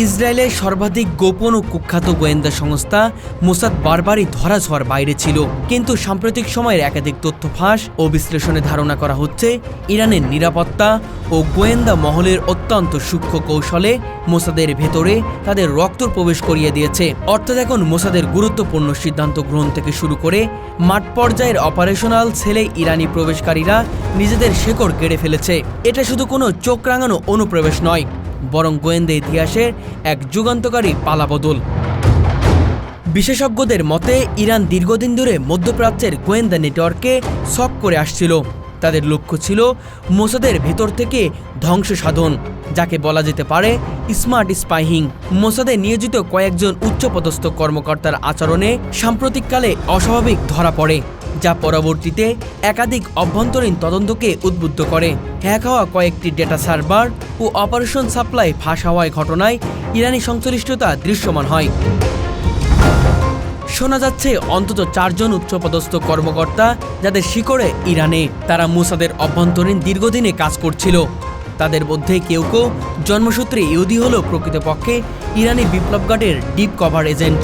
ইসরায়েলের সর্বাধিক গোপন ও কুখ্যাত গোয়েন্দা সংস্থা মোসাদ বারবারই ধরাছোঁয়ার বাইরে ছিল, কিন্তু সাম্প্রতিক সময়ের একাধিক তথ্য ফাঁস ও বিশ্লেষণে ধারণা করা হচ্ছে ইরানের নিরাপত্তা ও গোয়েন্দা মহলের অত্যন্ত সূক্ষ্ম কৌশলে মোসাদের ভেতরে তাদের রক্ত প্রবেশ করিয়ে দিয়েছে। অর্থাৎ এখন মোসাদের গুরুত্বপূর্ণ সিদ্ধান্ত গ্রহণ থেকে শুরু করে মাঠ পর্যায়ের অপারেশনাল সেলে ইরানি প্রবেশকারীরা নিজেদের শেকড় গেড়ে ফেলেছে। এটা শুধু কোনো চোখ রাঙানো অনুপ্রবেশ নয়, বরং গোয়েন্দা ইতিহাসের এক যুগান্তকারী পালাবদল। বিশেষজ্ঞদের মতে ইরান দীর্ঘদিন ধরে মধ্যপ্রাচ্যের গোয়েন্দা নেটওয়ার্ককে সক করে আসছিল। তাদের লক্ষ্য ছিল মোসাদের ভেতর থেকে ধ্বংস সাধন, যাকে বলা যেতে পারে স্মার্ট স্পাইহিং। মোসাদে নিয়োজিত কয়েকজন উচ্চপদস্থ কর্মকর্তার আচরণে সাম্প্রতিককালে অস্বাভাবিক ধরা পড়ে, যা পরবর্তীতে একাধিক অভ্যন্তরীণ তদন্তকে উদ্বুদ্ধ করে। হ্যাক হওয়া কয়েকটি ডেটা সার্ভার ও অপারেশন সাপ্লাই ফাঁস হওয়ার ঘটনায় ইরানি সংশ্লিষ্টতা দৃশ্যমান হয়। শোনা যাচ্ছে অন্তত 4 জন উচ্চপদস্থ কর্মকর্তা যাদের শিকড়ে ইরানে, তারা মোসাদের অভ্যন্তরীণ দীর্ঘদিনে কাজ করছিল। তাদের মধ্যে কেউ কেউ জন্মসূত্রে ইহুদি হলেও প্রকৃতপক্ষে ইরানি বিপ্লব গার্ডের ডিপ কভার এজেন্ট।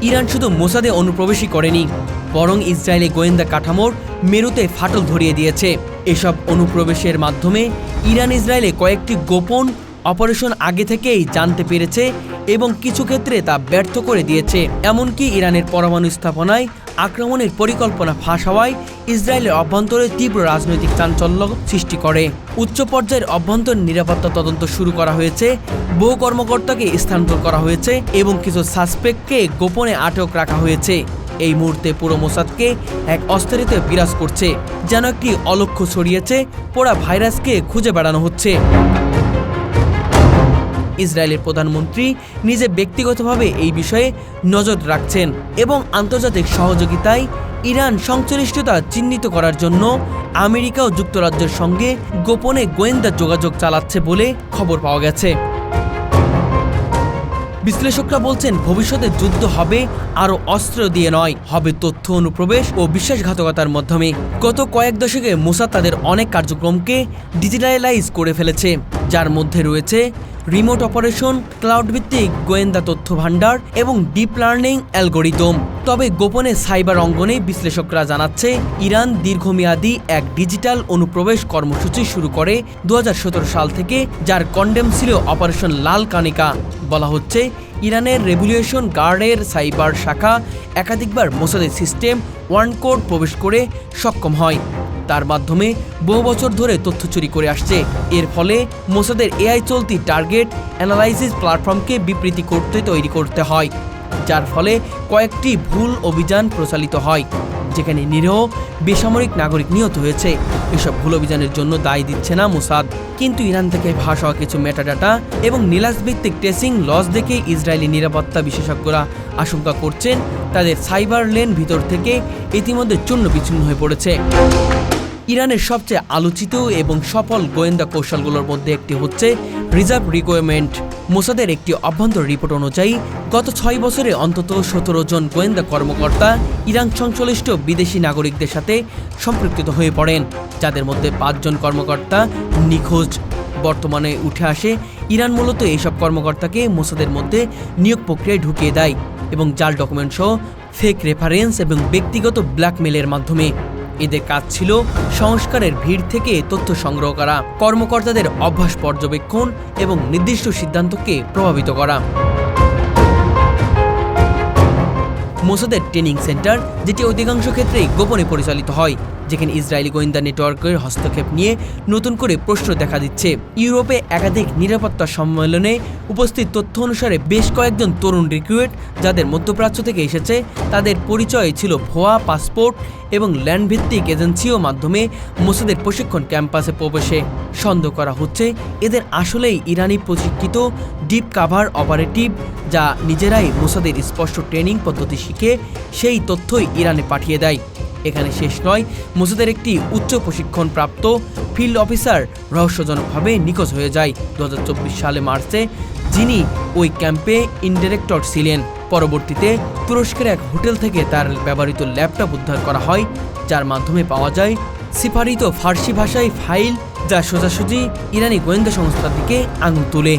ইরান শুধু মোসাদে অনুপ্রবেশই করেনি, বরং ইসরায়েলি গোয়েন্দা কাঠামোর মেরুতে ফাটল ধরিয়ে দিয়েছে। এসব অনুপ্রবেশের মাধ্যমে ইরান ইসরায়েলে কয়েকটি গোপন অপারেশন আগে থেকেই জানতে পেরেছে এবং কিছু ক্ষেত্রে তা ব্যর্থ করে দিয়েছে। এমনকি ইরানের পরমাণু স্থাপনায় আক্রমণের পরিকল্পনা ফাঁস হওয়ায় ইসরায়েলের অভ্যন্তরে তীব্র রাজনৈতিক চাঞ্চল্য সৃষ্টি করে। উচ্চ পর্যায়ের অভ্যন্তরীণ নিরাপত্তা তদন্ত শুরু করা হয়েছে, বহু কর্মকর্তাকে স্থানান্তর করা হয়েছে এবং কিছু সাসপেক্টকে গোপনে আটক রাখা হয়েছে। এই মুহূর্তে পুরো মোসাদকে এক অস্থিরতা বিরাজ করছে, যেন একটি অলক্ষ্য ছড়িয়েছে পোড়া ভাইরাসকে খুঁজে বেড়ানো হচ্ছে। ইসরায়েলের প্রধানমন্ত্রী নিজে ব্যক্তিগতভাবে এই বিষয়ে নজর রাখছেন এবং আন্তর্জাতিক সহযোগিতায় ইরান সংশ্লিষ্টতা চিহ্নিত করার জন্য আমেরিকা ও যুক্তরাজ্যের সঙ্গে গোপনে গোয়েন্দা যোগাযোগ চালাচ্ছে বলে খবর পাওয়া গেছে। বিশ্লেষকরা বলছেন ভবিষ্যতে যুদ্ধ হবে আরও অস্ত্র দিয়ে নয়, হবে তথ্য অনুপ্রবেশ ও বিশ্বাসঘাতকতার মাধ্যমে। গত কয়েক দশকে মোসাদ তাদের অনেক কার্যক্রমকে ডিজিটালাইজ করে ফেলেছে, যার মধ্যে রয়েছে রিমোট অপারেশন, ক্লাউড ভিত্তিক গোয়েন্দা তথ্য ভাণ্ডার এবং ডিপ লার্নিং অ্যালগোরিদম। তবে গোপনে সাইবার অঙ্গনে বিশ্লেষকরা জানাচ্ছে ইরান দীর্ঘমেয়াদী এক ডিজিটাল অনুপ্রবেশ কর্মসূচি শুরু করে 2017 সাল থেকে, যার কন্ডেম ছিল অপারেশন লাল কানিকা। বলা হচ্ছে ইরানের রেভলিউশন গার্ডের সাইবার শাখা একাধিকবার মোসাদের সিস্টেম ওয়ান কোড প্রবেশ করে সক্ষম হয়। তার মাধ্যমে বহু বছর ধরে তথ্য চুরি করে আসছে। এর ফলে মোসাদের এআই চলতি টার্গেট অ্যানালাইসিস প্ল্যাটফর্মকে বিবৃতি তৈরি করতে হয়, যার ফলে কয়েকটি ভুল অভিযান প্রচালিত হয়, যেখানে নিরীহ বেসামরিক নাগরিক নিহত হয়েছে। এসব ভুল অভিযানের জন্য দায় দিচ্ছে না মোসাদ, কিন্তু ইরান থেকে ফাঁস হওয়া কিছু মেটাডাটা এবং নিলাস ভিত্তিক ট্রেসিং লস দেখে ইসরায়েলি নিরাপত্তা বিশেষজ্ঞরা আশঙ্কা করছেন তাদের সাইবার লেন ভিতর থেকে ইতিমধ্যে চূর্ণ বিচ্ছিন্ন হয়ে পড়েছে। ইরানের সবচেয়ে আলোচিত এবং সফল গোয়েন্দা কৌশলগুলোর মধ্যে একটি হচ্ছে রিজার্ভ রিকোয়ারমেন্ট। মোসাদের একটি অভ্যন্তরীণ রিপোর্ট অনুযায়ী গত 6 বছরে অন্তত 17 জন গোয়েন্দা কর্মকর্তা ইরান সংশ্লিষ্ট বিদেশি নাগরিকদের সাথে সম্পৃক্ত হয়ে পড়েন, যাদের মধ্যে 5 জন কর্মকর্তা নিখোঁজ। বর্তমানে উঠে আসে ইরান মূলত এইসব কর্মকর্তাকে মোসাদের মধ্যে নিয়োগ প্রক্রিয়ায় ঢুকিয়ে দেয় এবং জাল ডকুমেন্ট সহ ফেক রেফারেন্স এবং ব্যক্তিগত ব্ল্যাকমেলের মাধ্যমে। এদের কাজ ছিল সংস্কারের ভিড় থেকে তথ্য সংগ্রহ করা, কর্মকর্তাদের অভ্যাস পর্যবেক্ষণ এবং নির্দিষ্ট সিদ্ধান্তকে প্রভাবিত করা। মোসাদের ট্রেনিং সেন্টার, যেটি অধিকাংশ ক্ষেত্রেই গোপনে পরিচালিত হয়, যেখানে ইসরায়েলি গোয়েন্দা নেটওয়ার্কের হস্তক্ষেপ নিয়ে নতুন করে প্রশ্ন দেখা দিচ্ছে। ইউরোপে একাধিক নিরাপত্তা সম্মেলনে উপস্থিত তথ্য অনুসারে বেশ কয়েকজন তরুণ রিক্রুইট যাদের মধ্যপ্রাচ্য থেকে এসেছে, তাদের পরিচয় ছিল ভুয়া পাসপোর্ট এবং ল্যান্ডভিত্তিক এজেন্সিও মাধ্যমে মোসাদের প্রশিক্ষণ ক্যাম্পাসে প্রবেশে। সন্দেহ করা হচ্ছে এদের আসলেই ইরানি প্রশিক্ষিত ডিপ কাভার অপারেটিভ, যা নিজেরাই মোসাদের স্পষ্ট ট্রেনিং পদ্ধতি শিখে সেই তথ্যই ইরানে পাঠিয়ে দেয়। এখানে শেষ নয়, মোসাদের একটি উচ্চ প্রশিক্ষণপ্রাপ্ত ফিল্ড অফিসার রহস্যজনকভাবে নিখোঁজ হয়ে যায় 2024 সালে মার্চে, যিনি ওই ক্যাম্পে ইনডিরেক্টর ছিলেন। পরবর্তীতে তুরস্কের এক হোটেল থেকে তার ব্যবহৃত ল্যাপটপ উদ্ধার করা হয়, যার মাধ্যমে পাওয়া যায় সিফারিত ফার্সি ভাষায় ফাইল যা সোজাসুজি ইরানি গোয়েন্দা সংস্থার দিকে আঙুল তোলে।